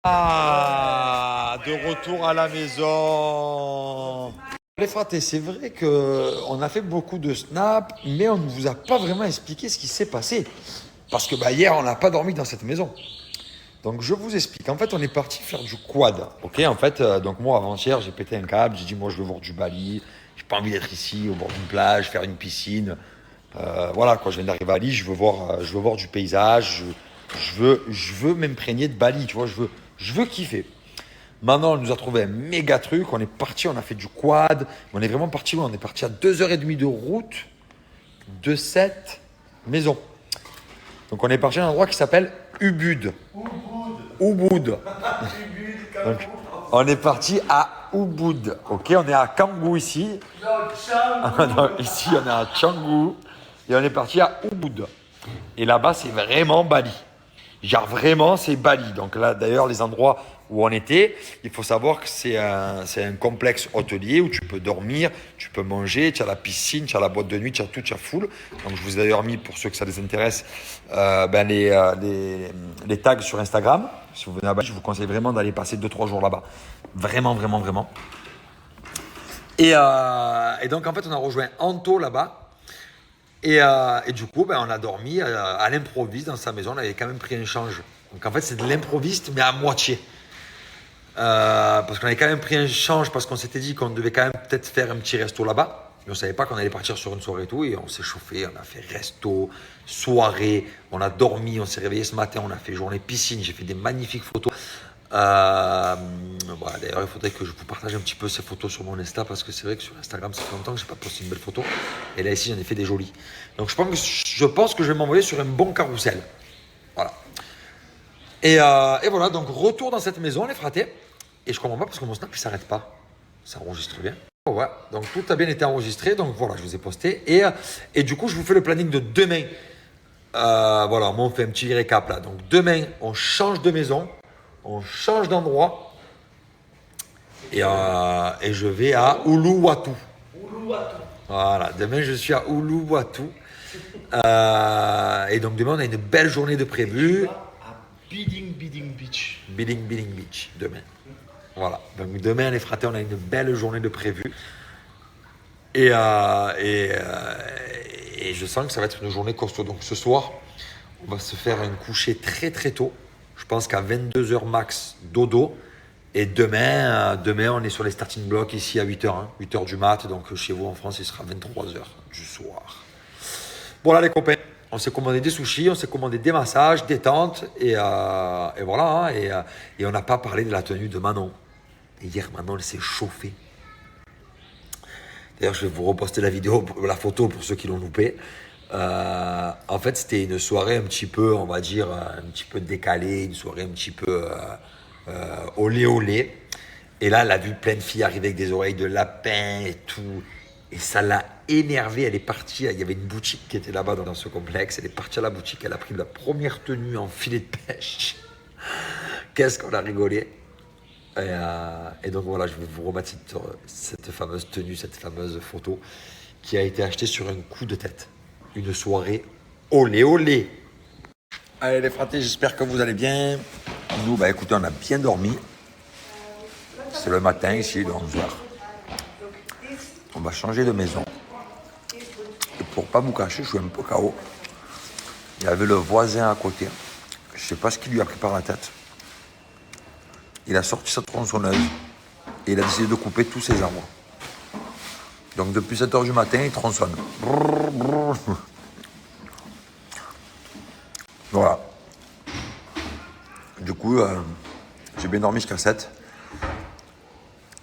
Ah, de retour à la maison. Les fratés, c'est vrai qu'on a fait beaucoup de snaps, mais on ne vous a pas vraiment expliqué ce qui s'est passé. Parce que hier, on n'a pas dormi dans cette maison. Donc je vous explique. En fait, on est parti faire du quad. Ok, en fait, donc moi avant-hier, j'ai pété un câble. J'ai dit moi je veux voir du Bali. J'ai pas envie d'être ici au bord d'une plage, faire une piscine. Voilà, quand je viens d'arriver à Bali, je veux voir du paysage. Je veux m'imprégner de Bali. Tu vois, je veux kiffer. Maintenant, on nous a trouvé un méga truc. On est parti, on a fait du quad. On est vraiment parti. On est parti à 2h30 de route de cette maison. Donc on est parti à un endroit qui s'appelle Ubud. Ubud. Donc, on est parti à Ubud. Ok, on est à Canggu ici. Non, ici, on est à Canggu. Et on est parti à Ubud. Et là-bas, c'est vraiment Bali. Genre vraiment, c'est Bali. Donc là, d'ailleurs, les endroits où on était, il faut savoir que c'est un complexe hôtelier où tu peux dormir, tu peux manger, tu as la piscine, tu as la boîte de nuit, tu as tout, tu as full. Donc je vous ai d'ailleurs mis, pour ceux que ça les intéresse, les tags sur Instagram. Si vous venez à Bali, je vous conseille vraiment d'aller passer 2-3 jours là-bas. Vraiment, vraiment, vraiment. Et donc en fait, on a rejoint Anto là-bas. Et du coup, on a dormi à l'improviste dans sa maison. On avait quand même pris un change. Donc en fait, c'est de l'improviste, mais à moitié. Parce qu'on avait quand même pris un change, parce qu'on s'était dit qu'on devait quand même peut-être faire un petit resto là-bas. Mais on ne savait pas qu'on allait partir sur une soirée et tout. Et on s'est chauffé, on a fait resto, soirée, on a dormi, on s'est réveillé ce matin, on a fait journée piscine. J'ai fait des magnifiques photos. Voilà, d'ailleurs, il faudrait que je vous partage un petit peu ces photos sur mon Insta, parce que c'est vrai que sur Instagram, ça fait longtemps que je n'ai pas posté une belle photo. Et là, ici, j'en ai fait des jolies. Donc, je pense que je vais m'envoyer sur un bon carrousel. Voilà. Et voilà, donc retour dans cette maison, les fratés. Et je comprends pas parce que mon snap, il s'arrête pas. Ça enregistre bien. Oh, ouais, donc tout a bien été enregistré. Donc voilà, je vous ai posté. Et du coup, je vous fais le planning de demain. Voilà, moi, on fait un petit récap là. Donc demain, on change de maison. On change d'endroit et je vais à Uluwatu. Voilà, demain je suis à Uluwatu. Et donc demain on a une belle journée de prévu. À Bidding Beach. Bidding Beach, demain. Voilà, donc demain les fratés, on a une belle journée de prévu. Et je sens que ça va être une journée costaud. Donc ce soir, on va se faire un coucher très très tôt. Je pense qu'à 22h max, dodo. Et demain, on est sur les starting blocks ici à 8h, hein, 8h du mat. Donc chez vous en France, il sera 23h du soir. Voilà les copains, on s'est commandé des sushis, on s'est commandé des massages, des tentes. Et voilà, hein, et on n'a pas parlé de la tenue de Manon. Et hier, Manon, elle s'est chauffée. D'ailleurs, je vais vous reposter la photo pour ceux qui l'ont loupé. En fait, c'était une soirée un petit peu, on va dire, un petit peu décalée, une soirée un petit peu olé olé. Et là, elle a vu plein de filles arriver avec des oreilles de lapin et tout. Et ça l'a énervée. Elle est partie. Il y avait une boutique qui était là-bas dans ce complexe. Elle est partie à la boutique. Elle a pris la première tenue en filet de pêche. Qu'est-ce qu'on a rigolé. Et donc voilà, je vais vous remettre cette fameuse tenue, cette fameuse photo qui a été achetée sur un coup de tête. Une soirée olé olé. Allez les fratés, j'espère que vous allez bien. Nous, écoutez, on a bien dormi. C'est le matin ici, de 11h. On va changer de maison. Et pour pas vous cacher, je suis un peu KO. Il y avait le voisin à côté. Je sais pas ce qui lui a pris par la tête. Il a sorti sa tronçonneuse et il a décidé de couper tous ses arbres. Donc depuis 7h du matin, il tronçonne. Brrr, brrr. Voilà. Du coup, j'ai bien dormi jusqu'à 7.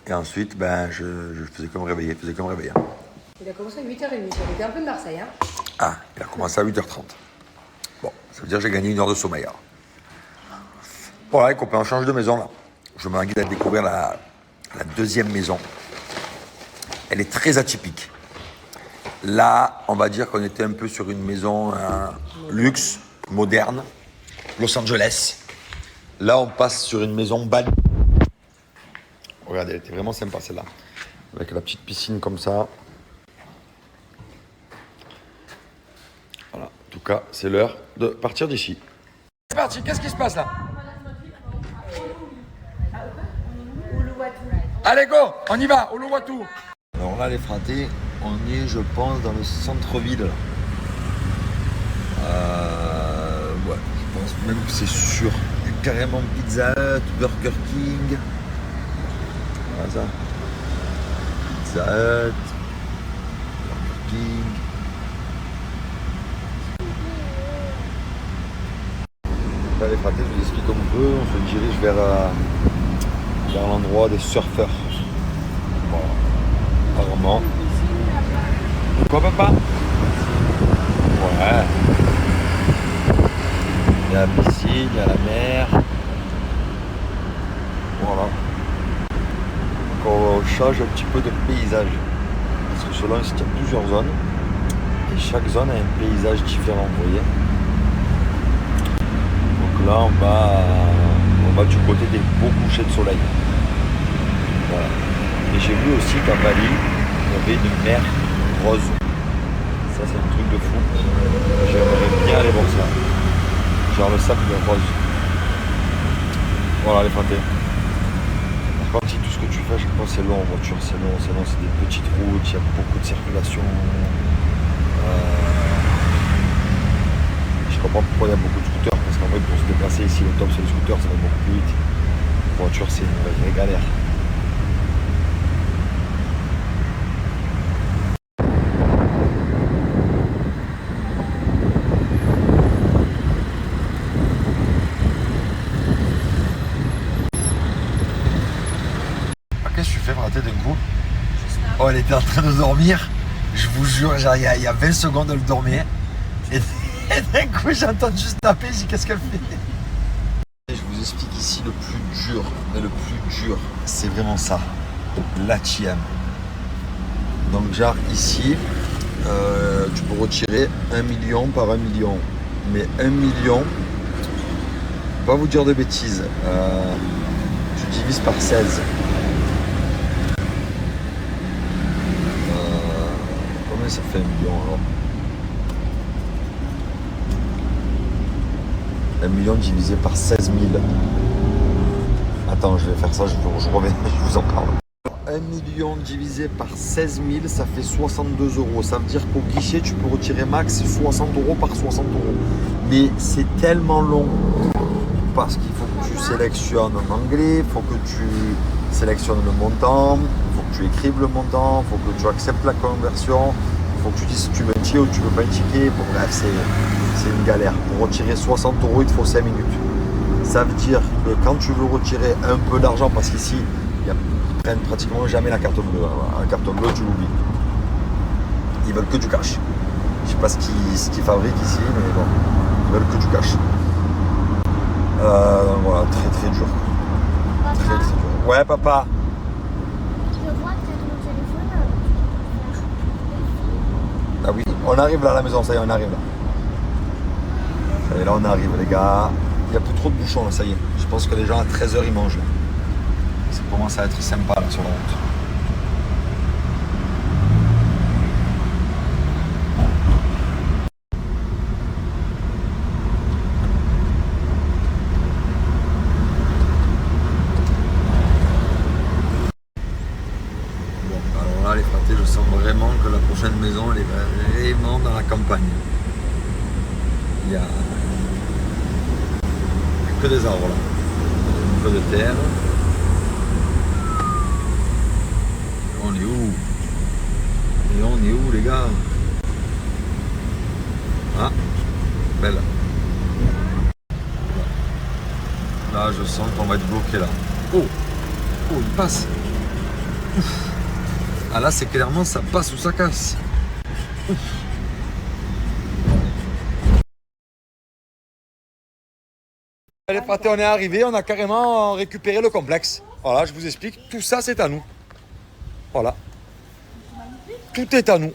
Et ensuite, je faisais comme réveillé. Il a commencé à 8h30, ça était un peu de Marseille. Hein. Ah, il a commencé à 8h30. Bon, ça veut dire que j'ai gagné 1 heure de sommeil. Alors. Voilà, les copains, on change de maison là. Je m'inquiète à découvrir la deuxième maison. Elle est très atypique. Là, on va dire qu'on était un peu sur une maison luxe, moderne, Los Angeles. Là, on passe sur une maison Bali. Regardez, elle était vraiment sympa celle-là. Avec la petite piscine comme ça. Voilà, en tout cas, c'est l'heure de partir d'ici. C'est parti, qu'est-ce qui se passe là? Allez, go, on y va, Uluwatu. Alors là, les fratés, on est, je pense, dans le centre-ville. Ouais, je pense même que c'est sûr. Carrément Pizza Hut, Burger King. Voilà ça. Pizza Hut, Burger King. Là, les fratés, je vous explique comme on peut. On se dirige vers l'endroit des surfeurs. Voilà. Apparemment. Quoi, papa? Ouais. Il y a la piscine, il y a la mer. Voilà. Donc on change un petit peu de paysage. Parce que selon, il y a plusieurs zones. Et chaque zone a un paysage différent, vous voyez. Donc là, on va du côté des beaux couchers de soleil. Voilà. Et j'ai vu aussi qu'à Bali, il y avait une mer rose. Ça, c'est un truc de fou. J'aimerais bien aller voir ça. Genre le sable de rose. Voilà les fratés. Par contre, si tout ce que tu fais, je pense c'est long en voiture, c'est long, c'est des petites routes, il y a beaucoup de circulation. Je comprends pourquoi il y a beaucoup de scooters, parce qu'en vrai pour se déplacer ici le top c'est le scooter, ça va beaucoup plus vite. La voiture c'est une vraie galère. Qu'est-ce que tu fais fraté d'un coup? Oh, elle était en train de dormir. Je vous jure, genre, il y a 20 secondes, elle dormait. Et d'un coup, j'entends juste taper. Je dis, qu'est-ce qu'elle fait? Je vous explique ici le plus dur. Mais le plus dur, c'est vraiment ça. L'ATM. Donc, genre, ici, tu peux retirer 1 million par 1 million. Mais 1 million, pas vous dire de bêtises, tu divises par 16. Ça fait 1 million alors. 1 million divisé par 16 000. Attends, je vais faire ça, je reviens, je vous en parle. 1 million divisé par 16 000, ça fait 62 €. Ça veut dire qu'au guichet, tu peux retirer max 60 € par 60 €. Mais c'est tellement long parce qu'il faut que tu sélectionnes en anglais, il faut que tu sélectionnes le montant, il faut que tu écrives le montant, il faut que tu acceptes la conversion. Il faut que tu dises si tu veux un ticket ou tu veux pas un ticket. Bon, bref, c'est une galère. Pour retirer 60 €, il te faut 5 minutes. Ça veut dire que quand tu veux retirer un peu d'argent, parce qu'ici, ils prennent pratiquement jamais la carte bleue. La carte bleue, tu l'oublies. Ils veulent que du cash. Je sais pas ce qu'ils fabriquent ici, mais bon, ils veulent que du cash. Donc voilà, très très dur. Papa, Très très dur. Ouais, papa. je vois que tu as ton téléphone. Ah oui, on arrive là à la maison, ça y est, on arrive là. Ça y est, là on arrive les gars. Il n'y a plus trop de bouchons là, ça y est. Je pense que les gens à 13 h ils mangent là. Ça commence à être sympa là sur la route. Bon, alors là les fratés, je sens vraiment que la prochaine maison elle est vraiment dans la campagne. Il y a que des arbres là, un peu de terre. On est où? Et on est où les gars? Ah, belle. Là je sens qu'on va être bloqué là. Oh, oh il passe. Ouf. Ah là c'est clairement ça passe ou ça casse. Ouf. Allez fratés, on est arrivé, on a carrément récupéré le complexe. Voilà, je vous explique, tout ça c'est à nous. Voilà. Tout est à nous.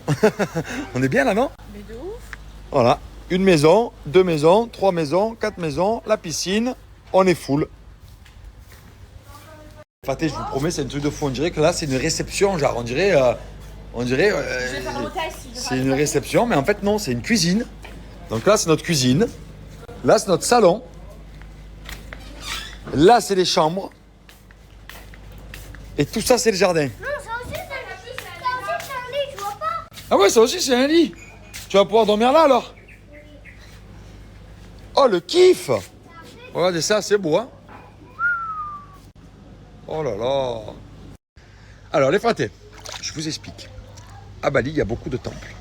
On est bien là, non? Mais de ouf. Voilà. Une maison, 2 maisons, 3 maisons, 4 maisons, la piscine, on est full. Fraté, je vous promets, c'est un truc de fou. On dirait que là, c'est une réception, genre, on dirait, c'est une réception, mais en fait, non, c'est une cuisine. Donc là, c'est notre cuisine. Là, c'est notre salon. Là, c'est les chambres. Et tout ça, c'est le jardin. Non, ça aussi, c'est un lit, je vois pas. Ah ouais, ça aussi, c'est un lit. Tu vas pouvoir dormir là, alors? Oh, le kiff! Regardez ça, c'est beau, hein? Oh là là! Alors, les fratés, je vous explique. À Bali, il y a beaucoup de temples.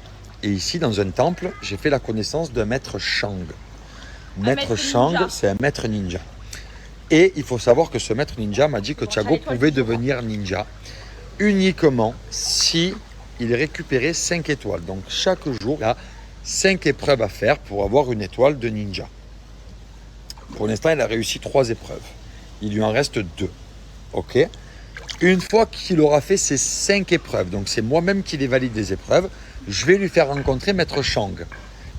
Et ici, dans un temple, j'ai fait la connaissance d'un maître Shang. Maître Shang, c'est un maître ninja. Et il faut savoir que ce maître ninja m'a dit que Thiago pouvait devenir ninja uniquement si il récupérait 5 étoiles. Donc, chaque jour, il a 5 épreuves à faire pour avoir une étoile de ninja. Pour l'instant, il a réussi 3 épreuves. Il lui en reste 2. OK? Une fois qu'il aura fait ces 5 épreuves, donc c'est moi-même qui les valide des épreuves, je vais lui faire rencontrer Maître Shang.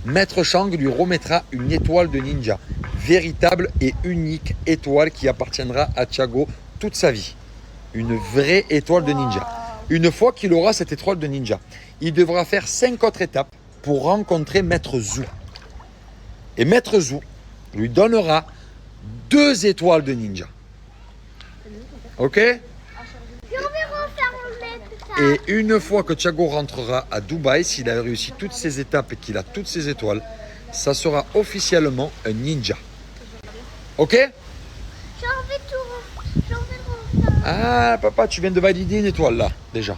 Maître Shang lui remettra une étoile de ninja. Véritable et unique étoile qui appartiendra à Thiago toute sa vie. Une vraie étoile de ninja. Une fois qu'il aura cette étoile de ninja, il devra faire 5 autres étapes pour rencontrer Maître Zhu. Et Maître Zhu lui donnera 2 étoiles de ninja. OK? Je vais refaire le mettre ça. Et une fois que Thiago rentrera à Dubaï, s'il a réussi toutes ces étapes et qu'il a toutes ces étoiles, ça sera officiellement un ninja. OK? J'ai envie de refaire. Ah, papa, tu viens de valider une étoile là, déjà.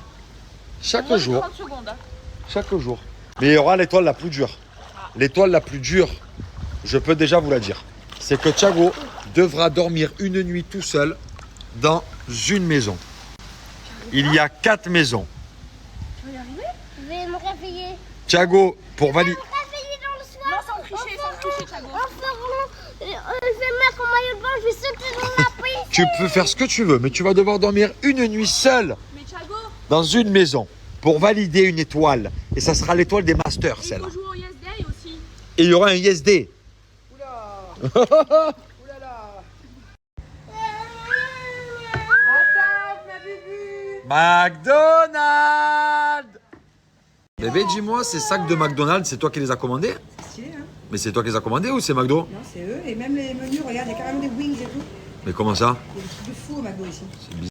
Chaque jour. 30 secondes. Hein. Chaque jour. Mais il y aura l'étoile la plus dure. L'étoile la plus dure, je peux déjà vous la dire. C'est que Thiago devra dormir une nuit tout seul dans une maison. Il y a 4 maisons. Je vais me réveiller. Thiago, pour valider. Je vais me réveiller dans le soir. Non, sans tricher, Thiago. Je vais mettre un maillot de bain, je vais sauter dans la piscine. Tu peux faire ce que tu veux, mais tu vas devoir dormir une nuit seul Mais Thiago, dans une maison pour valider une étoile. Et ça sera l'étoile des masters, il celle-là. faut jouer au Yes Day aussi. Et il y aura un Yes Day. McDonald's. Bébé, dis-moi, ces sacs de McDonald's, c'est toi qui les as commandés? C'est stylé, hein? Mais c'est toi qui les as commandés ou c'est McDo? Non, c'est eux. Et même les menus, regarde, il y a carrément des wings et tout. Mais comment ça? Il y a des trucs de fou au McDo ici. C'est bizarre.